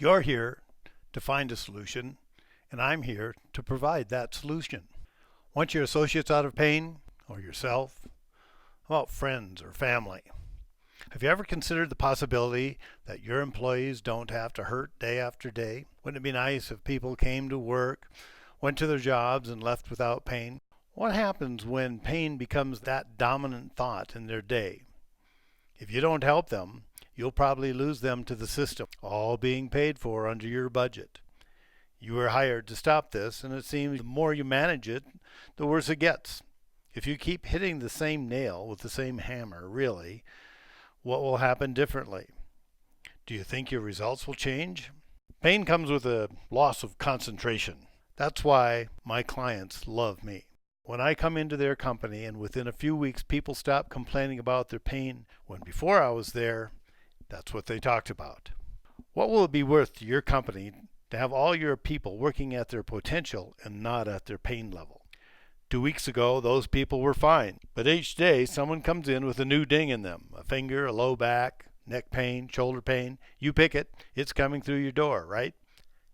You're here to find a solution, and I'm here to provide that solution. Want your associates out of pain, or yourself? How about friends or family? Have you ever considered the possibility that your employees don't have to hurt day after day? Wouldn't it be nice if people came to work, went to their jobs, and left without pain? What happens when pain becomes that dominant thought in their day? If you don't help them, you'll probably lose them to the system, all being paid for under your budget. You were hired to stop this, and it seems the more you manage it, the worse it gets. If you keep hitting the same nail with the same hammer, really, what will happen differently? Do you think your results will change? Pain comes with a loss of concentration. That's why my clients love me. When I come into their company and within a few weeks people stop complaining about their pain, when before I was there, that's what they talked about. What will it be worth to your company to have all your people working at their potential and not at their pain level? 2 weeks ago, those people were fine, but each day someone comes in with a new ding in them, a finger, a low back, neck pain, shoulder pain. You pick it, it's coming through your door, right?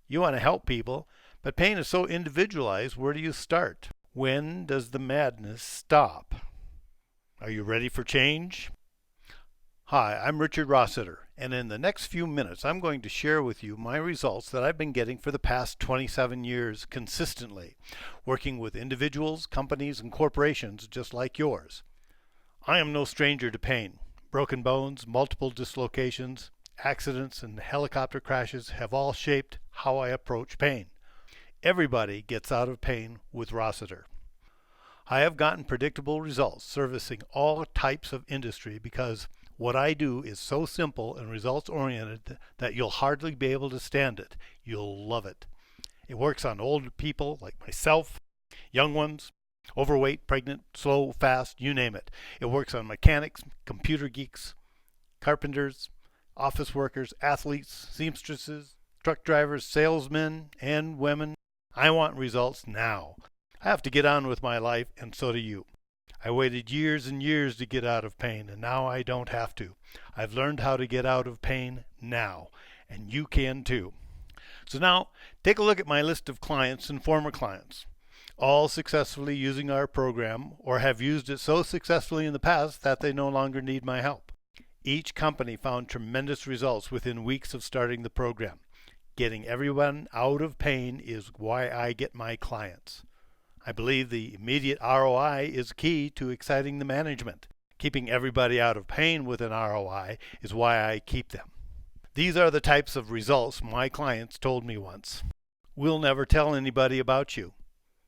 You want to help people, but pain is so individualized. Where do you start? When does the madness stop? Are you ready for change? Hi, I'm Richard Rossiter, and in the next few minutes I'm going to share with you my results that I've been getting for the past 27 years consistently, working with individuals, companies, and corporations just like yours. I am no stranger to pain. Broken bones, multiple dislocations, accidents, and helicopter crashes have all shaped how I approach pain. Everybody gets out of pain with Rossiter. I have gotten predictable results servicing all types of industry because what I do is so simple and results-oriented that you'll hardly be able to stand it. You'll love it. It works on old people like myself, young ones, overweight, pregnant, slow, fast, you name it. It works on mechanics, computer geeks, carpenters, office workers, athletes, seamstresses, truck drivers, salesmen, and women. I want results now. I have to get on with my life, and so do you. I waited years and years to get out of pain, and now I don't have to. I've learned how to get out of pain now, and you can too. So now, take a look at my list of clients and former clients, all successfully using our program or have used it so successfully in the past that they no longer need my help. Each company found tremendous results within weeks of starting the program. Getting everyone out of pain is why I get my clients. I believe the immediate ROI is key to exciting the management. Keeping everybody out of pain with an ROI is why I keep them. These are the types of results my clients told me once. We'll never tell anybody about you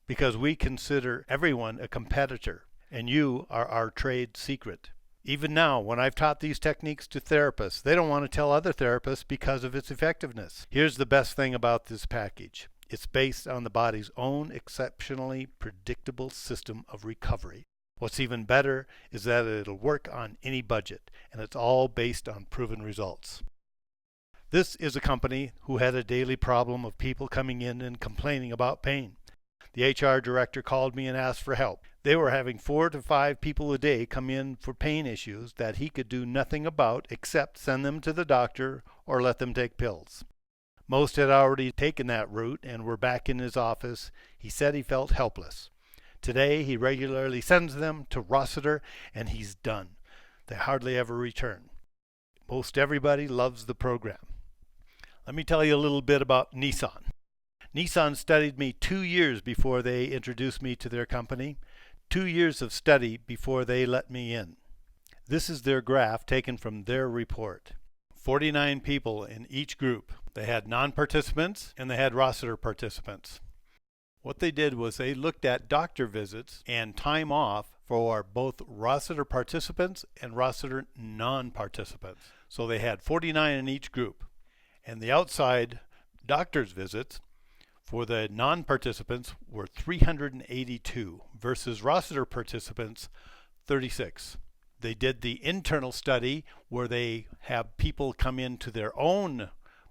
because we consider everyone a competitor, and you are our trade secret. Even now, when I've taught these techniques to therapists, they don't want to tell other therapists because of its effectiveness. Here's the best thing about this package. It's based on the body's own exceptionally predictable system of recovery. What's even better is that it'll work on any budget, and it's all based on proven results. This is a company who had a daily problem of people coming in and complaining about pain. The HR director called me and asked for help. They were having 4 to 5 people a day come in for pain issues that he could do nothing about except send them to the doctor or let them take pills. Most had already taken that route and were back in his office. He said he felt helpless. Today he regularly sends them to Rossiter and he's done. They hardly ever return. Most everybody loves the program. Let me tell you a little bit about Nissan. Nissan studied me 2 years before they introduced me to their company. 2 years of study before they let me in. This is their graph taken from their report. 49 people in each group. They had non-participants and they had Rossiter participants. What they did was they looked at doctor visits and time off for both Rossiter participants and Rossiter non-participants. So they had 49 in each group. And the outside doctor's visits for the non-participants were 382 versus Rossiter participants 36. They did the internal study where they have people come into their own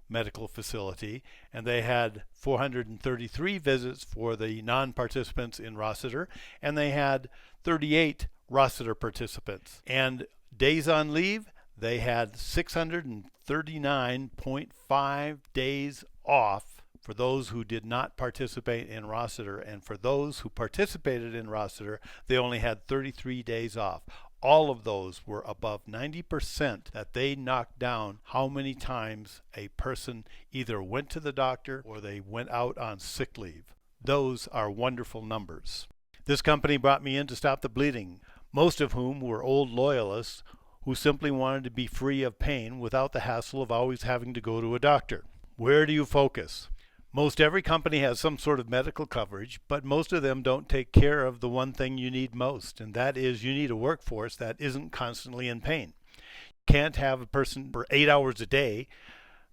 medical facility, and they had 433 visits for the non-participants in Rossiter, and they had 38 Rossiter participants. And days on leave, They had 639.5 days off for those who did not participate in Rossiter, and for those who participated in Rossiter, they only had 33 days off. All of those were above 90% that they knocked down how many times a person either went to the doctor or they went out on sick leave. Those are wonderful numbers. This company brought me in to stop the bleeding, most of whom were old loyalists who simply wanted to be free of pain without the hassle of always having to go to a doctor. Where do you focus? Most every company has some sort of medical coverage, but most of them don't take care of the one thing you need most, and that is you need a workforce that isn't constantly in pain. You can't have a person for 8 hours a day,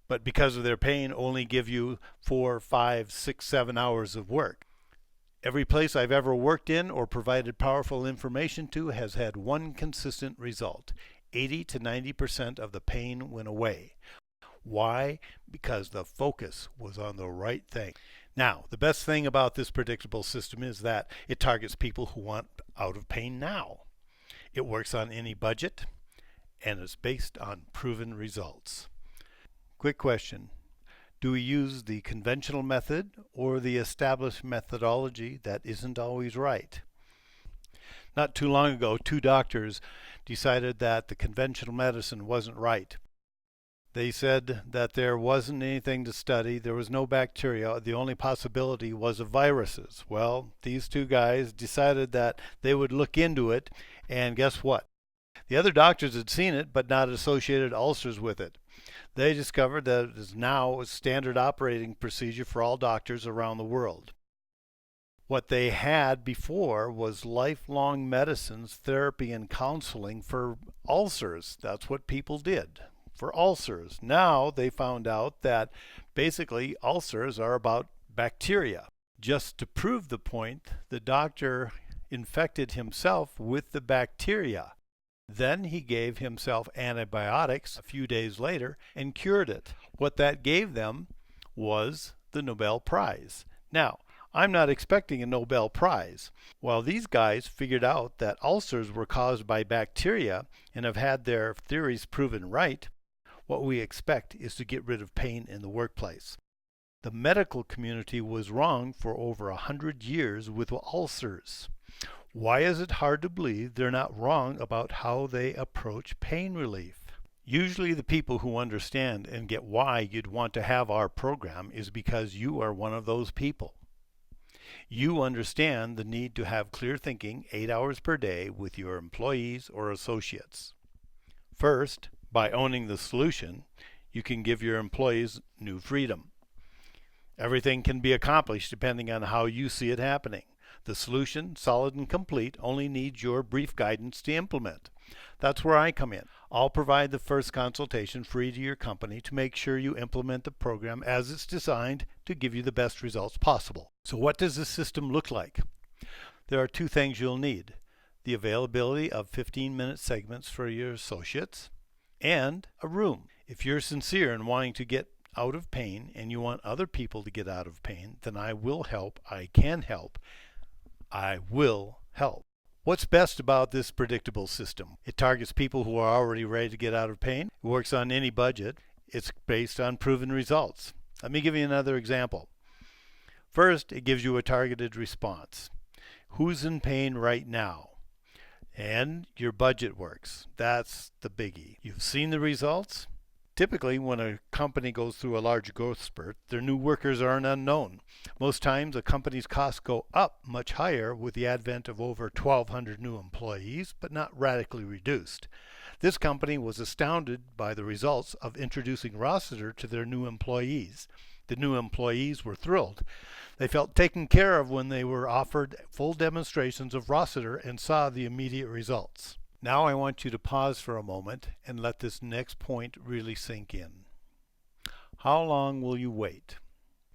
but because of their pain only give you 4, 5, 6, 7 hours of work. Every place I've ever worked in or provided powerful information to has had one consistent result. 80 to 90% of the pain went away. Why? Because the focus was on the right thing. Now, the best thing about this predictable system is that it targets people who want out of pain now. It works on any budget, and it's based on proven results. Quick question. Do we use the conventional method or the established methodology that isn't always right? Not too long ago, 2 doctors decided that the conventional medicine wasn't right. They said that there wasn't anything to study, there was no bacteria, the only possibility was of viruses. Well, these 2 guys decided that they would look into it, and guess what? The other doctors had seen it, but not associated ulcers with it. They discovered that it is now a standard operating procedure for all doctors around the world. What they had before was lifelong medicines, therapy, and counseling for ulcers. That's what people did for ulcers. Now they found out that basically ulcers are about bacteria. Just to prove the point, the doctor infected himself with the bacteria. Then he gave himself antibiotics a few days later and cured it. What that gave them was the Nobel Prize. Now, I'm not expecting a Nobel Prize. While these guys figured out that ulcers were caused by bacteria and have had their theories proven right, what we expect is to get rid of pain in the workplace. The medical community was wrong for over 100 years with ulcers. Why is it hard to believe they're not wrong about how they approach pain relief? Usually the people who understand and get why you'd want to have our program is because you are one of those people. You understand the need to have clear thinking 8 hours per day with your employees or associates. First, by owning the solution, you can give your employees new freedom. Everything can be accomplished depending on how you see it happening. The solution, solid and complete, only needs your brief guidance to implement. That's where I come in. I'll provide the first consultation free to your company to make sure you implement the program as it's designed to give you the best results possible. So what does this system look like? There are 2 things you'll need: the availability of 15-minute segments for your associates, and a room. If you're sincere in wanting to get out of pain and you want other people to get out of pain, then I will help. I can help. I will help. What's best about this predictable system? It targets people who are already ready to get out of pain. It works on any budget. It's based on proven results. Let me give you another example. First, it gives you a targeted response. Who's in pain right now? And your budget works. That's the biggie. You've seen the results? Typically, when a company goes through a large growth spurt, their new workers are an unknown. Most times, a company's costs go up much higher with the advent of over 1,200 new employees, but not radically reduced. This company was astounded by the results of introducing Rossiter to their new employees. The new employees were thrilled. They felt taken care of when they were offered full demonstrations of Rossiter and saw the immediate results. Now I want you to pause for a moment and let this next point really sink in. How long will you wait?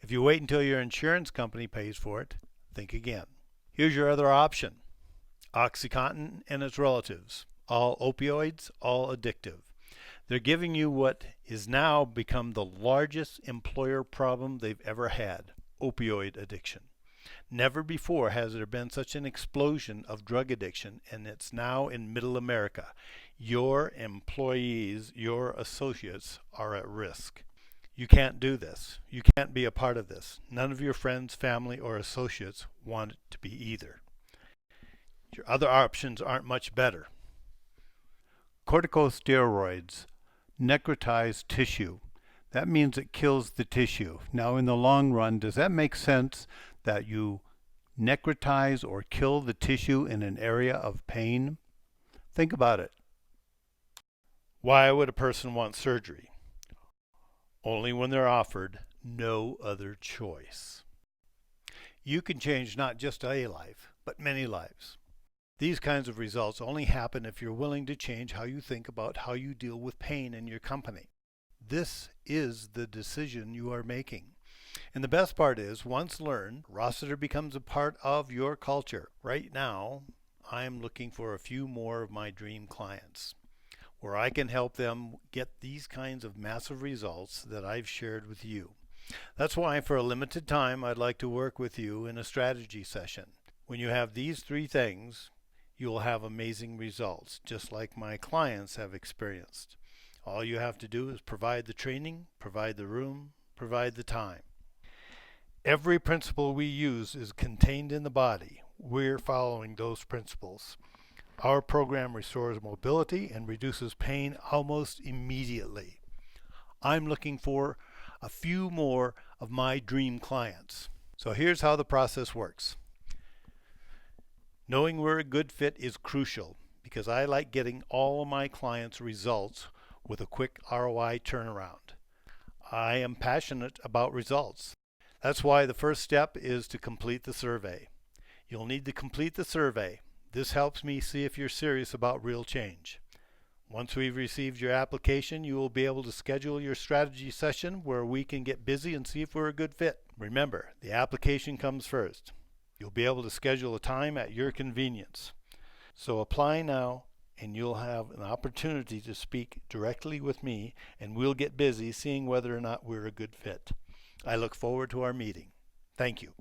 If you wait until your insurance company pays for it, think again. Here's your other option. OxyContin and its relatives. All opioids, all addictive. They're giving you what is now become the largest employer problem they've ever had: opioid addiction. Never before has there been such an explosion of drug addiction, and it's now in middle America. Your employees, your associates are at risk. You can't do this. You can't be a part of this. None of your friends, family, or associates want it to be either. Your other options aren't much better. Corticosteroids necrotize tissue. That means it kills the tissue. Now, in the long run, does that make sense that you necrotize or kill the tissue in an area of pain? Think about it. Why would a person want surgery? Only when they're offered no other choice. You can change not just a life, but many lives. These kinds of results only happen if you're willing to change how you think about how you deal with pain in your company. This is the decision you are making. And the best part is, once learned, Rossiter becomes a part of your culture. Right now, I'm looking for a few more of my dream clients where I can help them get these kinds of massive results that I've shared with you. That's why for a limited time I'd like to work with you in a strategy session. When you have these three things, you will have amazing results, just like my clients have experienced. All you have to do is provide the training, provide the room, provide the time. Every principle we use is contained in the body. We're following those principles. Our program restores mobility and reduces pain almost immediately. I'm looking for a few more of my dream clients. So here's how the process works. Knowing we're a good fit is crucial because I like getting all of my clients' results with a quick ROI turnaround. I am passionate about results. That's why the first step is to complete the survey. You'll need to complete the survey. This helps me see if you're serious about real change. Once we've received your application, you will be able to schedule your strategy session where we can get busy and see if we're a good fit. Remember, the application comes first. You'll be able to schedule a time at your convenience. So apply now and you'll have an opportunity to speak directly with me, and we'll get busy seeing whether or not we're a good fit. I look forward to our meeting. Thank you.